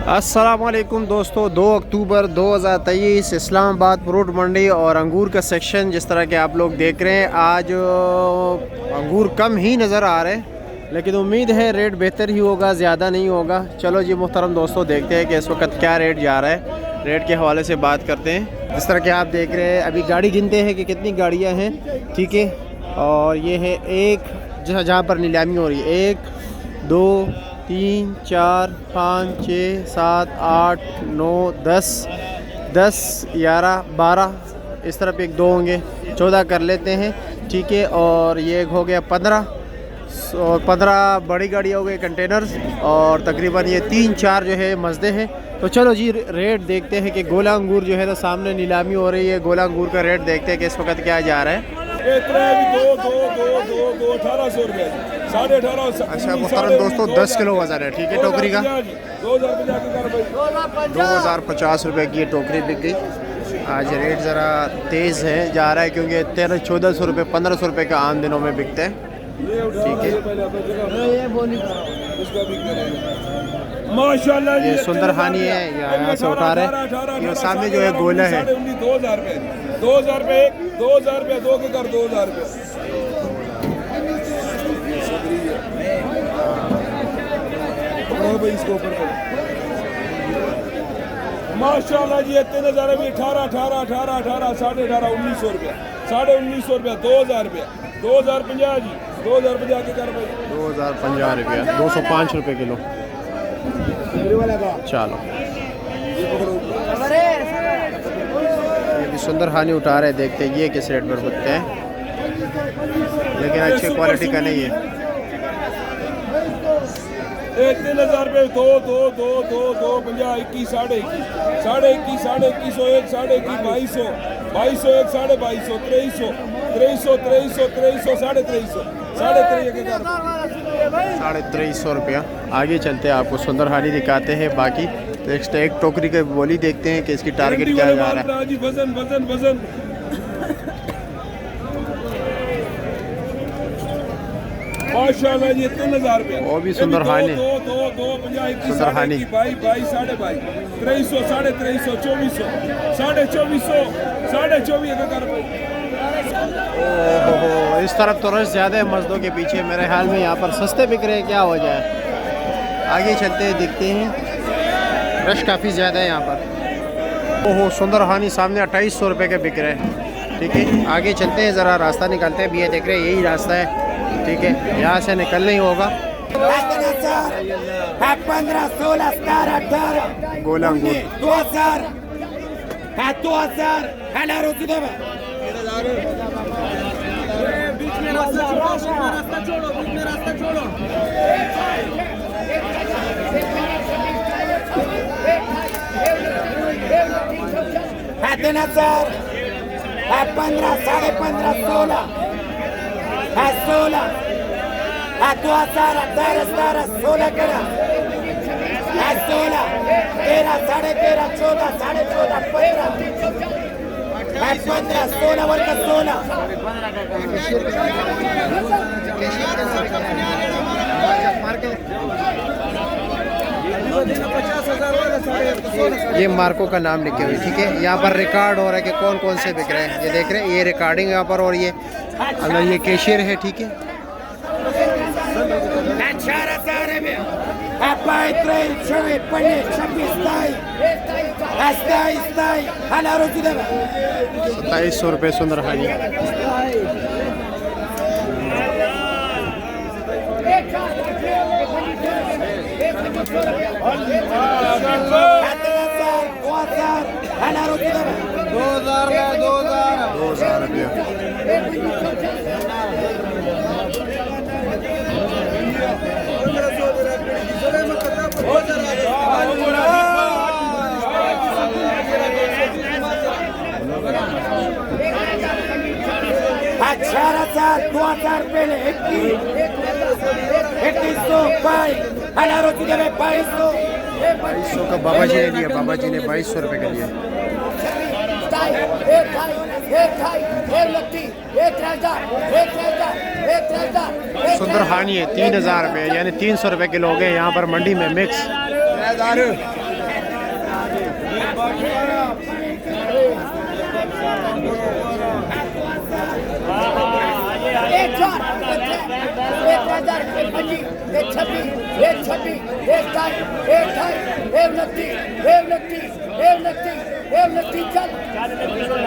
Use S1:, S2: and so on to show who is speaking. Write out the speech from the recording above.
S1: अस्सलामुअलैकुम दोस्तों, 2 अक्टूबर 2023 इस्लामाबाद फ्रूट मंडी और अंगूर का सेक्शन जिस तरह के आप लोग देख रहे हैं। आज अंगूर कम ही नज़र आ रहे हैं, लेकिन उम्मीद है रेट बेहतर ही होगा, ज़्यादा नहीं होगा। चलो जी मोहतरम दोस्तों, देखते हैं कि इस वक्त क्या रेट जा रहा है। रेट के हवाले से बात करते हैं। जिस तरह के आप देख रहे हैं, अभी गाड़ी गिनते हैं कि कितनी गाड़ियाँ हैं, ठीक है। और ये है एक जहाँ पर नीलामी हो रही है, 1 2 3 4 5 6 7 8 9 10 10 11 12, इस तरफ 1 2 होंगे, 14 कर लेते हैं, ठीक है। और ये हो गया 15 और 15 बड़ी गाड़ी हो गई कंटेनर्स, और तकरीबन ये 3 4 जो है मजदे हैं। तो चलो जी रेट देखते हैं कि गोला अंगूर जो है तो सामने नीलामी हो रही है। गोला अंगूर का रेट देखते हैं कि इस वक्त क्या जा रहा है।
S2: 1800 रुपये, 18.5।
S1: अच्छा मुहतरम दोस्तों, 10 किलो वजन है, ठीक है। टोकरी का 2050 रुपये की ये टोकरी बिक गई। आज रेट ज़रा तेज़ है जा रहा है, क्योंकि 1300-1400 रुपये 1500 रुपये का आम दिनों में बिकते हैं, ठीक है।
S2: माशाल्लाह
S1: ये सुंदर हानी है, यहाँ से उठा रहे हैं। ये सामने जो है गोला है,
S2: 2000 रुपये, 2000 रुपये, 2000 रुपये, 2 के कर 2000 रुपये। इसको ऊपर माशाल्लाह जी 3000 में 18 18 18 18 18.5 1900 रुपये, 1950 रुपये, 2000 रुपये, 2050 जी, 2050 के कर भाई,
S1: 2050 रुपया, 205 रुपये किलो। चलो ये भी सुंदर हानी उठा रहे, देखते हैं ये किस रेट पर बिकते हैं, लेकिन अच्छी क्वालिटी का नहीं है।
S2: 3000 रुपये, 2 2 2 2 2 50 21 साढ़े 21 साढ़े 21 1 साढ़े 21 2200 1 साढ़े 2200 2300 2300 साढ़े 2300
S1: 2300 रुपया। आगे चलते हैं, आपको सुंदर हानी दिखाते हैं। बाकी नेक्स्ट एक टोकरी के बोली देखते हैं कि इसकी टारगेट क्या जा रहा है।
S2: वजन वजन वजन माशाल्लाह जी 3000 रुपये,
S1: वो भी सुंदर हानी,
S2: 2 2 2 50
S1: सुंदर हानी
S2: 22 22 साढ़े 22 2300 साढ़े 2300 2400 साढ़े 2400 साढ़े 24 कर।
S1: ओहो, इस तरफ तो रश ज़्यादा है मजदों के पीछे, मेरे ख्याल में यहाँ पर सस्ते बिक रहे हैं, क्या हो जाए। आगे चलते हैं, देखते हैं, रश काफ़ी ज़्यादा है यहाँ पर। ओहो सुंदर हानी सामने 2800 रुपये के बिक रहे हैं, ठीक है। आगे चलते हैं, ज़रा रास्ता निकालते हैं। भी ये देख रहे हैं, यही रास्ता है, ठीक है, यहाँ से निकलना ही होगा।
S3: 15 16 17 18
S1: गोला अंगूर
S3: 2000 2000 hala रोटी देवे। बीच में रास्ता छोड़ो, बीच में रास्ता छोड़ो। 3000 15 साढ़े 15 16 16 2000 18 17 16 करा 16 13 साढ़े 13 14 साढ़े 14 15 15 16 वर्ग 16
S1: ये मार्को का नाम लिखे हुए, ठीक है। यहाँ पर रिकॉर्ड हो रहा है कि कौन कौन से बिक रहे हैं। ये देख रहे हैं, ये रिकॉर्डिंग यहाँ पर, और ये अगर ये कैशियर है, ठीक है।
S3: hala रोटी देवे।
S1: 2700 रुपये सुंदर हानी।
S3: hala रोटी देवे।
S1: 2000 रुपया।
S3: हजार 2000 पहले 2100 पाई हाला रोटी देवे 2200
S1: का बाबा जी ने दिया, बाबा जी ने 2200 रुपये का दिया। सुंदर हानी है 3000 रुपये, यानी 300 रुपये किलो हो गए यहाँ पर मंडी में मिक्स।
S4: एक चार एक 1000 एक 25 एक 26 एक 27 एक 28